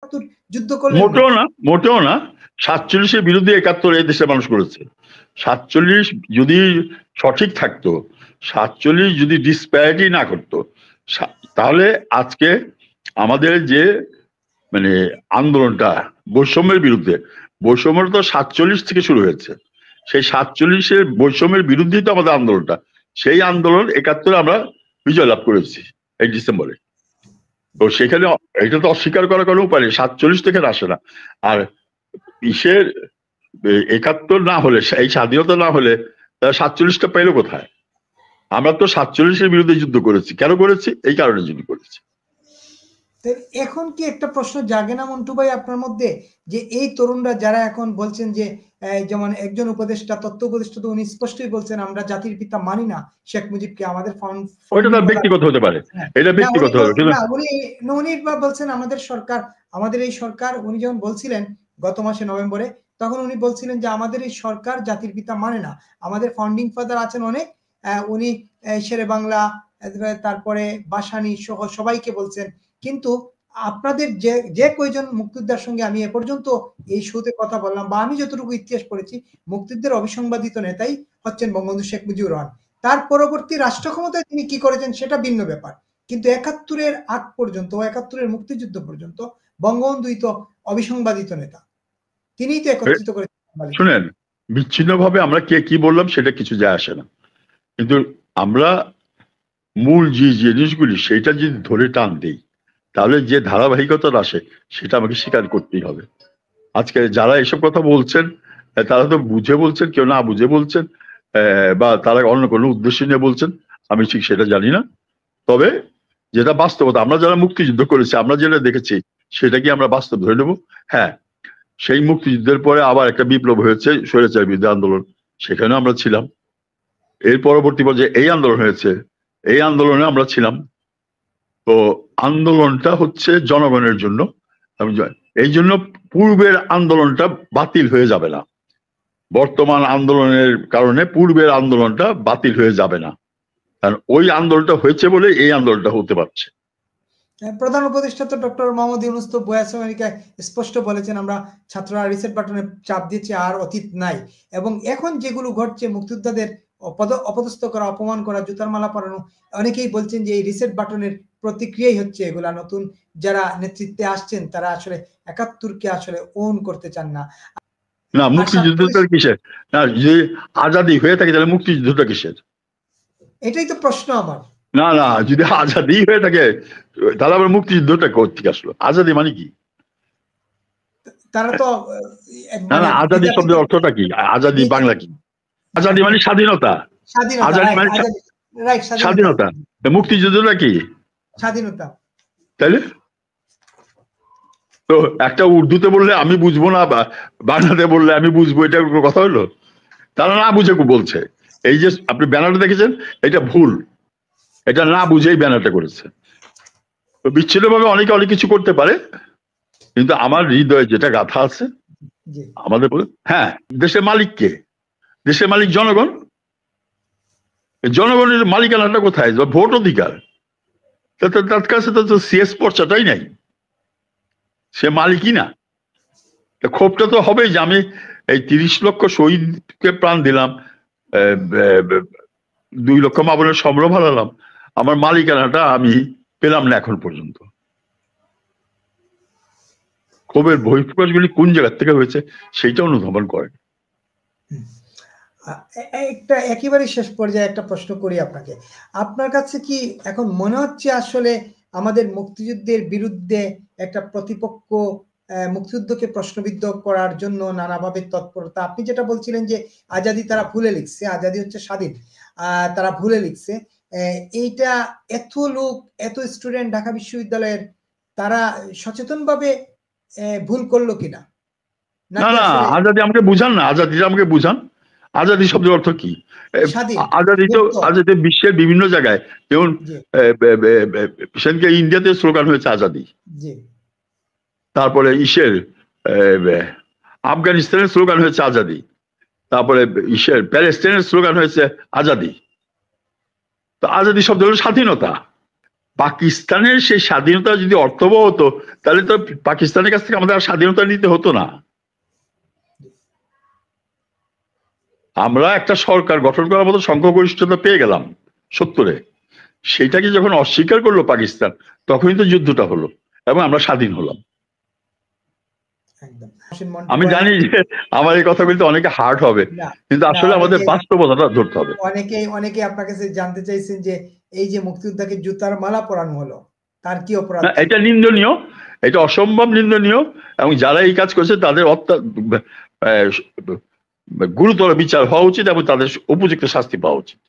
71 যুদ্ধ করলেন? মোটেও না 47-এর বিরুদ্ধে 71 এই দেশের মানুষ করেছে। 47 যদি সঠিক থাকতো, 47 যদি ডিসপ্যারিটি না করতো, তাহলে আজকে আমাদের যে মানে আন্দোলনটা বৈষম্যের বিরুদ্ধে, বৈষম্য তো 47 থেকে শুরু হয়েছে, সেই 47-এর বৈষম্যের বিরুদ্ধেই তো আমাদের আন্দোলনটা। সেই আন্দোলন 71 আমরা বিজয় লাভ করেছি এই ডিসেম্বরে। তো সেখানে এটা তো অস্বীকার করার কোনো উপায় নেই, 47 থেকে আসে না। আর ইসের 71 না হলে, এই স্বাধীনতা না হলে 47টা পেলো কোথায়? আমরা তো 47-এর বিরুদ্ধে যুদ্ধ করেছি। কেন করেছি? এই কারণে যুদ্ধ করেছি। এখন কি একটা প্রশ্ন জাগে না মন্টু ভাই আপনার মধ্যে, যে এই তরুণরা যারা এখন বলছেন যে যেমন একজন উপদেষ্টা, তথ্য উপদেষ্টা, তো উনি স্পষ্টই বলছেন আমরা জাতির পিতা মানি না শেখ মুজিবকে, আমাদের ওইটা তার ব্যক্তিগত হতে পারে, এটা ব্যক্তিগত হবে। উনি বলছেন আমাদের সরকার, আমাদের এই সরকার, উনি যখন বলছিলেন গত মাসে নভেম্বরে, তখন উনি বলছিলেন যে আমাদের এই সরকার জাতির পিতা মানে না, আমাদের ফাউন্ডিং ফাদার আছেন অনেক, উনি শেরে বাংলা, তারপরে বাসানি সহ সবাইকে বলছেন। কিন্তু আপনাদের যে কয়জন মুক্তিযোদ্ধার সঙ্গে আমি এ পর্যন্ত এই শোতে কথা বললাম, বা আমি যতটুকু ইতিহাস পড়েছি, মুক্তিযুদ্ধের অবিসংবাদিত নেতাই হচ্ছেন বঙ্গবন্ধু শেখ মুজিবুর রহমান। তার পরবর্তী রাষ্ট্র ক্ষমতায় তিনি কি করেছেন সেটা ভিন্ন ব্যাপার, কিন্তু 71-এর আগ পর্যন্ত, 71-এর মুক্তিযুদ্ধ পর্যন্ত বঙ্গবন্ধুই তো অবিসংবাদিত নেতা, তিনিই তো একত্রিত করেছেন। শুনেন, বিচ্ছিন্ন ভাবে আমরা কে কি বললাম সেটা কিছু যায় আসে না, কিন্তু আমরা মূল যে জিনিসগুলি সেটা যদি ধরে টান দিই, তাহলে যে ধারাবাহিকতা আসে সেটা আমাকে স্বীকার করতেই হবে। আজকে যারা এসব কথা বলছেন তারা তো বুঝে বলছেন, কেউ না বুঝে বলছেন, বা তারা অন্য কোনো উদ্দেশ্য নিয়ে বলছেন, আমি ঠিক সেটা জানি না। তবে যেটা বাস্তবতা, আমরা যারা মুক্তিযুদ্ধ করেছি, আমরা যেটা দেখেছি সেটা কি আমরা বাস্তব ধরে নেব? হ্যাঁ, সেই মুক্তিযুদ্ধের পরে আবার একটা বিপ্লব হয়েছে, স্বৈরাচার বিরোধী আন্দোলন, সেখানেও আমরা ছিলাম। এর পরবর্তী পর্যায়ে এই আন্দোলন হয়েছে, এই আন্দোলনে আমরা ছিলাম। তো আন্দোলনটা হচ্ছে জনগণের জন্য, এই জন্য পূর্বের আন্দোলনটা বাতিল হয়ে যাবে না। বর্তমান আন্দোলনের কারণে পূর্বের আন্দোলনটা বাতিল হয়ে যাবে না, কারণ ওই আন্দোলনটা হয়েছে বলে এই আন্দোলনটা হতে পারছে। প্রধান উপদেষ্টা তো ডক্টর মোহাম্মদ ইউনূস তো ভয়েস আমেরিকায় স্পষ্ট বলেছেন, আমরা ছাত্ররা রিসেট বাটনে চাপ দিয়েছি, আর অতীত নাই। এবং এখন যেগুলো ঘটছে, মুক্তিযোদ্ধাদের অপদস্থ করা, অপমান করা, জুতার মালা পরানো, অনেকেই বলছেন যে এই রিসেট বাটনের প্রতিক্রিয়াই হচ্ছে এগুলা। নতুন যারা নেতৃত্বে আসছেন তারা আসলে 71-কে আসলে ওন করতে চান না। না, মুক্তিযুদ্ধটা কিসের? না, যে আজাদি হয়ে থাকে তাহলে মুক্তিযুদ্ধটা কিসের? এটাই তো প্রশ্ন আমার। না না, যদি আজাদি হয়ে থাকে তাহলে আবার মুক্তিযুদ্ধটা কোত্থেকে আসলো? আজাদি মানে কি? তারা তো না না, আজাদি শব্দের অর্থটা কি? আজাদি বাংলা কি? আজাদি মানে স্বাধীনতা। আজাদি মানে স্বাধীনতা। মুক্তিযুদ্ধটা কি? স্বাধীনতা। তাইলে তো একটা উর্দুতে বললে আমি বুঝবো না, বাংলাতে বললে আমি বুঝবো, এটা কথা হলো? তারা না বুঝে বলছে। এই যে আপনি ব্যানারটা দেখেছেন, এটা ভুল, এটা না বুঝেই ব্যানারটা করেছে। তো বিচ্ছিন্ন ভাবে অনেকে অনেক কিছু করতে পারে, কিন্তু আমার হৃদয়ে যেটা গাথা আছে আমাদের, হ্যাঁ, দেশের মালিক কে? দেশের মালিক জনগণ। জনগণের মালিকানাটা কোথায়? ভোট অধিকার। তার কাছে তো সিএস পর্চাটাই নাই, সে মালিকই না। ক্ষোভটা তো হবেই যে আমি এই 30 লক্ষ শহীদকে প্রাণ দিলাম, 2 লক্ষ মা বোনের সম্ভ্রম হারালাম, আমার মালিকানাটা আমি পেলাম না এখন পর্যন্ত। ক্ষোভের বহিঃপ্রকাশগুলি কোন জায়গা থেকে হয়েছে সেইটা অনুধাবন করেন। একটা একেবারে শেষ পর্যায়ে একটা প্রশ্ন করি আপনাকে, আপনার কাছে কি এখন মনে হচ্ছে আসলে আমাদের মুক্তিযুদ্ধের বিরুদ্ধে একটা প্রতিপক্ষ মুক্তিযুদ্ধকে প্রশ্নবিদ্ধ করার জন্য নানাভাবে তৎপরতা? আপনি যেটা বলছিলেন যে আজাদি তারা ভুলে লিখছে, আজাদি হচ্ছে স্বাধীন, তারা ভুলে লিখছে, এইটা এত লোক, এত স্টুডেন্ট ঢাকা বিশ্ববিদ্যালয়ের, তারা সচেতনভাবে ভুল করলো কিনা? না না, আজাদি আমাকে বুঝান না, আজাদিটা আমাকে বুঝান। আজাদি শব্দের অর্থ কি? আজাদি তো, আজাদি বিশ্বের বিভিন্ন জায়গায়, যেমন সেদিনকে ইন্ডিয়াতে স্লোগান হয়েছে আজাদি, তারপরে আফগানিস্তানের স্লোগান হয়েছে আজাদি, তারপরে প্যালেস্টাইনের স্লোগান হয়েছে আজাদি। তো আজাদি শব্দ হলো স্বাধীনতা। পাকিস্তানের সেই স্বাধীনতা যদি অর্থবহ হতো তাহলে তো পাকিস্তানের কাছ থেকে আমাদের আর স্বাধীনতা নিতে হতো না। আমরা একটা সরকার গঠন করার মতো সংখ্যাগরিষ্ঠতা পেয়ে গেলাম 70-এ, সেটাকে যখন অস্বীকার করলো পাকিস্তান তখনই তো যুদ্ধটা হলো এবং আমরা স্বাধীন হলাম। একদম। হোসেন মন্টু আমি ভাই, জানি যে আমার এই কথা বলতে অনেকে হার্ড হবে, না কিন্তু না, আসলে আমাদের বাস্তবতাটা ধরতে হবে। অনেকে আপনার কাছে জানতে চাইছেন যে এই যে মুক্তিযোদ্ধাকে জুতার মালা পরানো হলো, তার কি অপরাধ না, ছিল? এটা নিন্দনীয়, এটা অসম্ভব নিন্দনীয়, এবং যারা এই কাজ করছে তাদের গুরুতর বিচার হওয়া উচিত এবং তাদের উপযুক্ত শাস্তি পাওয়া উচিত।